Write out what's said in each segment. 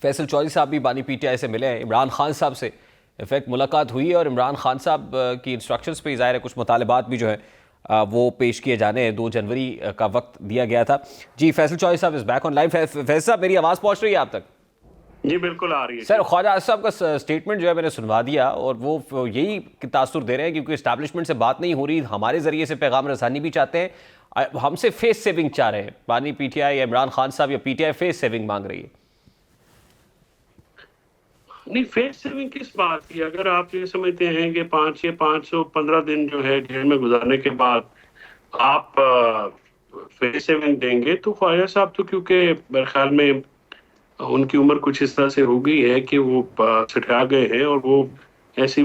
فیصل چودھری صاحب بھی بانی پی ٹی آئی سے ملے ہیں، عمران خان صاحب سے انفیکٹ ملاقات ہوئی ہے، اور عمران خان صاحب کی انسٹرکشنز پہ ظاہر ہے کچھ مطالبات بھی جو ہیں وہ پیش کیے جانے ہیں، 2 جنوری کا وقت دیا گیا تھا۔ جی فیصل چودھری صاحب از بیک آن لائن۔ فیصل صاحب میری آواز پہنچ رہی ہے آپ تک؟ جی بالکل آ رہی ہے سر خواجہ آصف صاحب کا اسٹیٹمنٹ جو ہے میں نے سنوا دیا، اور وہ یہی تاثر دے رہے ہیں کیونکہ اسٹیبلشمنٹ سے بات نہیں ہو رہی، ہمارے ذریعے سے پیغام رسانی بھی چاہتے ہیں، ہم سے فیس سیونگ چاہ رہے ہیں۔ بانی پی ٹی آئی یا عمران خان صاحب یا P T I face saving مانگ رہی ہے؟ نہیں، فیس سیونگ کس بات کی؟ اگر آپ یہ سمجھتے ہیں کہ 515 دن جو ہے جیل میں گزارنے کے بعد آپ فیس سیونگ دیں گے تو خواجہ صاحب تو کیونکہ میرے خیال میں ان کی عمر کچھ اس طرح سے ہو گئی ہے کہ وہ سٹھا گئے ہیں، اور وہ ایسی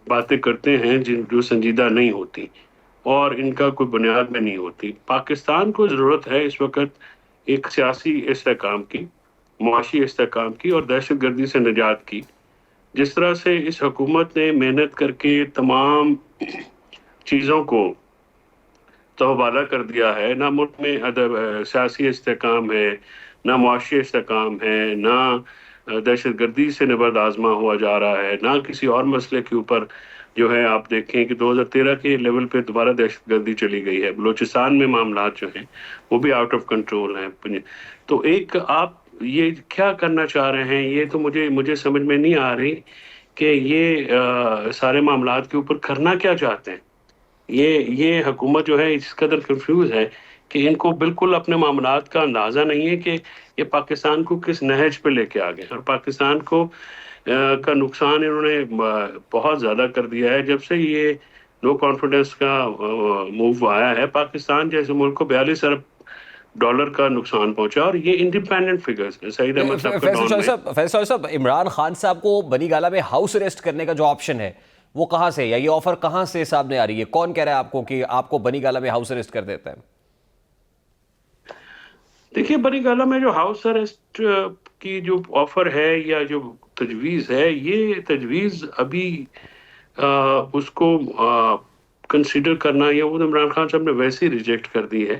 باتیں کرتے ہیں جو سنجیدہ نہیں ہوتی اور ان کا کوئی بنیاد میں نہیں ہوتی۔ پاکستان کو ضرورت ہے اس وقت ایک سیاسی استحکام کی، معاشی استحکام کی اور دہشت گردی سے نجات کی۔ جس طرح سے اس حکومت نے محنت کر کے تمام چیزوں کو تہوالہ کر دیا ہے، نہ ملک میں سیاسی استحکام ہے، نہ معاشی استحکام ہے، نہ دہشت گردی سے نبرد آزما ہوا جا رہا ہے، نہ کسی اور مسئلے کے اوپر جو ہے آپ دیکھیں کہ 2013 کے لیول پہ دوبارہ دہشت گردی چلی گئی ہے، بلوچستان میں معاملات جو ہیں وہ بھی آؤٹ آف کنٹرول ہیں۔ تو ایک آپ یہ کیا کرنا چاہ رہے ہیں، یہ تو مجھے سمجھ میں نہیں آ رہی کہ یہ سارے معاملات کے اوپر کرنا کیا چاہتے ہیں۔ یہ حکومت جو ہے اس قدر کنفیوز ہے کہ ان کو بالکل اپنے معاملات کا اندازہ نہیں ہے کہ یہ پاکستان کو کس نہج پہ لے کے آ گئے، اور پاکستان کو کا نقصان انہوں نے بہت زیادہ کر دیا ہے جب سے یہ نو کانفیڈنس کا موو آیا ہے۔ پاکستان جیسے ملک کو 42 ارب ڈالر کا نقصان پہنچا، اور یہ انڈیپینڈنٹ فگرز ہیں۔ سعید احمد صاحب کا ڈان میں فیصل صاحب عمران خان صاحب کو بنی گالہ میں ہاؤس اریسٹ کرنے کا جو آپشن ہے وہ کہاں سے، یا یہ آفر کہاں سے سامنے آ رہی ہے؟ کون کہہ رہا ہے آپ کو کہ آپ کو بنی گالہ میں ہاؤس اریسٹ کر دیتا ہے؟ دیکھیے، بنی گالہ میں جو ہاؤس اریسٹ کی جو آفر ہے یا جو تجویز ہے، یہ تجویز ابھی اس کو کنسیڈر کرنا، یا وہ عمران خان صاحب نے ویسے ہی ریجیکٹ کر دی ہے۔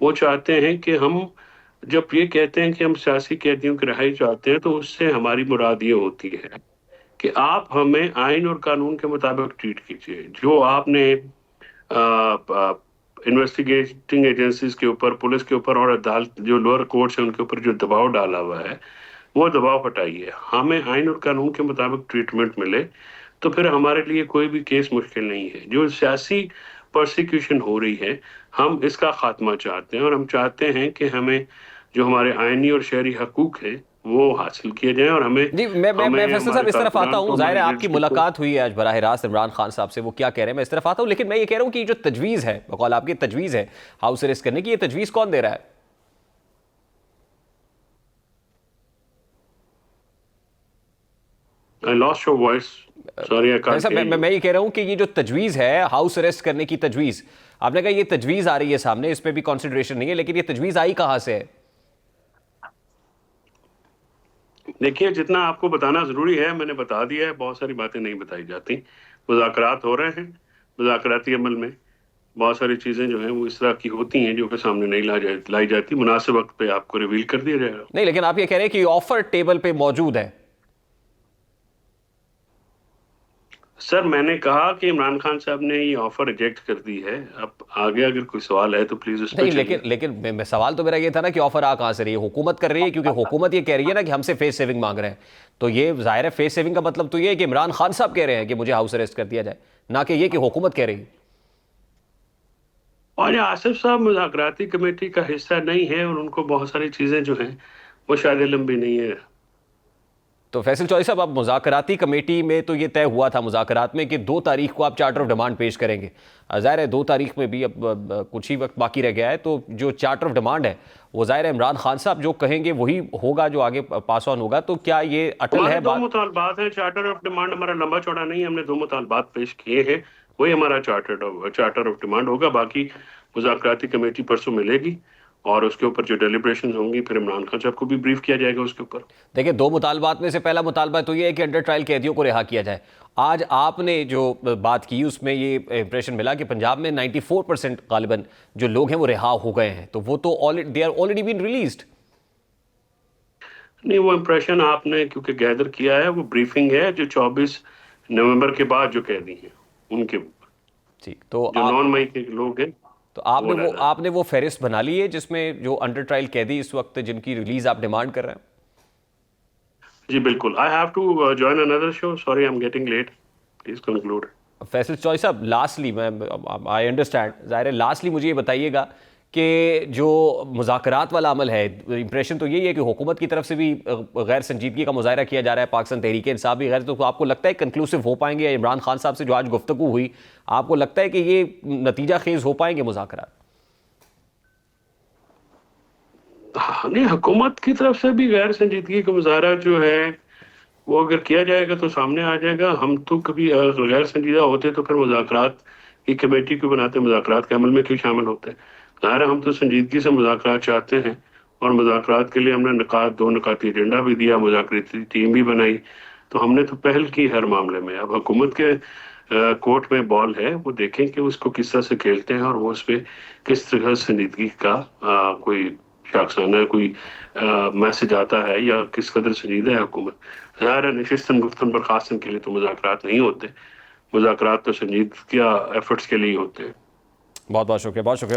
وہ چاہتے ہیں کہ ہم جب یہ کہتے ہیں کہ ہم سیاسی قیدیوں کی رہائی چاہتے ہیں تو اس سے ہماری مراد یہ ہوتی ہے کہ آپ ہمیں آئین اور قانون کے مطابق ٹریٹ کیجیے۔ جو آپ نے انویسٹیگیٹنگ ایجنسیز کے اوپر، پولیس کے اوپر اور عدالت جو لوئر کورٹس ہیں ان کے اوپر جو دباؤ ڈالا ہوا ہے وہ دباؤ ہٹائیے، ہمیں آئین اور قانون کے مطابق ٹریٹمنٹ ملے تو پھر ہمارے لیے کوئی بھی کیس مشکل نہیں ہے۔ جو سیاسی پرسیکیوشن ہو رہی ہے ہم اس کا خاتمہ چاہتے ہیں، اور ہم چاہتے ہیں کہ ہمیں جو ہمارے آئینی اور شہری حقوق ہیں وہ حاصل کیے جائیں، اور ہمیں جی میں فیصل صاحب اس طرف آتا ہوں، ظاہر ہے آپ کی ملاقات ہوئی ہے آج براہ راست عمران خان صاحب سے، وہ کیا کہہ رہے ہیں میں اس طرف آتا ہوں، لیکن میں یہ کہہ رہا ہوں کہ جو تجویز ہے، بقول آپ کی تجویز ہے ہاؤس اریسٹ کرنے کی، یہ تجویز کون دے رہا ہے؟ I lost your voice. Sorry, I can't hear you. میں یہ کہہ رہا ہوں کہ یہ جو تجویز ہے ہاؤس اریسٹ کرنے کی تجویز، آپ نے کہا یہ تجویز آ رہی ہے سامنے، اس پہ بھی کنسیڈریشن نہیں ہے، لیکن یہ تجویز آئی کہاں سے ہے؟ دیکھیے، جتنا آپ کو بتانا ضروری ہے میں نے بتا دیا ہے، بہت ساری باتیں نہیں بتائی جاتی۔ مذاکرات ہو رہے ہیں، مذاکراتی عمل میں بہت ساری چیزیں جو ہیں وہ اس طرح کی ہوتی ہیں جو کہ سامنے نہیں لائی جاتی، مناسب وقت پہ آپ کو ریویل کر دیا جائے گا۔ نہیں، لیکن آپ یہ کہہ رہے ہیں کہ آفر ٹیبل پہ موجود ہے۔ سر میں نے کہا کہ عمران خان صاحب نے یہ آفر ریجیکٹ کر دی ہے۔ اب آگے اگر کوئی سوال ہے تو پلیز اس پہ نہیں، چلیے۔ لیکن سوال تو میرا یہ تھا نا کہ آفر آ کہاں سے رہی ہے؟ حکومت کر رہی ہے، کیونکہ حکومت یہ کہہ رہی ہے نا کہ ہم سے فیس سیونگ مانگ رہے ہیں، تو یہ ظاہر ہے فیس سیونگ کا مطلب تو یہ ہے کہ عمران خان صاحب کہہ رہے ہیں کہ مجھے ہاؤس اریسٹ کر دیا جائے، نہ کہ یہ کہ حکومت کہہ رہی ہے۔ اور یہ آصف صاحب مذاکراتی کمیٹی کا حصہ نہیں ہے، اور ان کو بہت ساری چیزیں جو ہیں وہ شاید علم بھی نہیں ہے۔ تو فیصل چودھری صاحب، اب مذاکراتی کمیٹی میں تو یہ طے ہوا تھا مذاکرات میں کہ 2 تاریخ کو آپ چارٹر آف ڈیمانڈ پیش کریں گے، ظاہر ہے 2 تاریخ میں بھی اب کچھ ہی وقت باقی رہ گیا ہے، تو جو چارٹر آف ڈیمانڈ ہے وہ ظاہر ہے عمران خان صاحب جو کہیں گے وہی ہوگا جو آگے پاس آن ہوگا، تو کیا یہ اٹل ہے ہمارے 2 بات؟ مطالبات ہیں، چارٹر آف ڈیمانڈ ہمارا لمبا چوڑا نہیں ہے، ہم نے 2 مطالبات پیش کیے ہیں، وہی ہمارا چارٹر آف ڈیمانڈ ہوگا۔ باقی مذاکراتی کمیٹی پرسوں ملے گی اور اس کے اوپر جو ڈیلیبریشنز ہوں گی پھر عمران خان صاحب کو بھی بریف کیا جائے گا اس کے اوپر۔ دیکھیں 2 مطالبات میں سے پہلا مطالبہ تو یہ ہے کہ انڈر ٹرائل قیدیوں کو رہا کیا جائے۔ آج آپ نے جو بات کی اس میں یہ امپریشن ملا کہ پنجاب میں 94% غالباً جو لوگ ہیں وہ رہا ہو گئے ہیں، تو وہ تو they are already been released۔ نہیں وہ امپریشن آپ نے کیونکہ گیدر کیا ہے، وہ بریفنگ ہے جو 24 نومبر کے بعد جو قیدی ہیں ان کے اوپر، ٹھیک، تو جو آپ 9 مئی کے لوگ ہیں تو وہ علیحدہ۔ آپ نے وہ فہرست بنا لی ہے جس میں جو انڈر ٹرائل قیدی اس وقت جن کی ریلیز آپ ڈیمانڈ کر رہے ہیں؟ جی بالکل. I have to join another show. Sorry, I'm getting late. Please conclude. Faisal چوئی صاحب، لاسٹلی میں آئی انڈرسٹینڈ، ظاہر ہے لاسٹلی مجھے یہ بتائیے گا کہ جو مذاکرات والا عمل ہے، امپریشن تو یہی ہے کہ حکومت کی طرف سے بھی غیر سنجیدگی کا مظاہرہ کیا جا رہا ہے، پاکستان تحریک انصاف بھی غیر، تو آپ کو لگتا ہے کنکلوسیو ہو پائیں گے؟ یا عمران خان صاحب سے جو آج گفتگو ہوئی، آپ کو لگتا ہے کہ یہ نتیجہ خیز ہو پائیں گے مذاکرات؟ نہیں، حکومت کی طرف سے بھی غیر سنجیدگی کا مظاہرہ جو ہے وہ اگر کیا جائے گا تو سامنے آ جائے گا. ہم تو کبھی غیر سنجیدہ ہوتے تو پھر مذاکرات کی کمیٹی کیوں بناتے، مذاکرات کے عمل میں کیوں شامل ہوتے؟ ظاہر ہے ہم تو سنجیدگی سے مذاکرات چاہتے ہیں، اور مذاکرات کے لیے ہم نے 2 نکاتی ایجنڈا بھی دیا، مذاکراتی ٹیم بھی بنائی، تو ہم نے تو پہل کی ہر معاملے میں. اب حکومت کے کورٹ میں بال ہے، وہ دیکھیں کہ اس کو کس طرح سے کھیلتے ہیں، اور وہ اس پہ کس طرح سنجیدگی کا کوئی شخصانہ کوئی میسج آتا ہے یا کس قدر سنجیدہ ہے حکومت. ظاہر ہے نشستن گفتن برخاستن کے لیے تو مذاکرات نہیں ہوتے، مذاکرات تو سنجیدگی ایفرٹس کے لیے ہوتے ہیں. بہت بہت شکریہ، بہت شکریہ.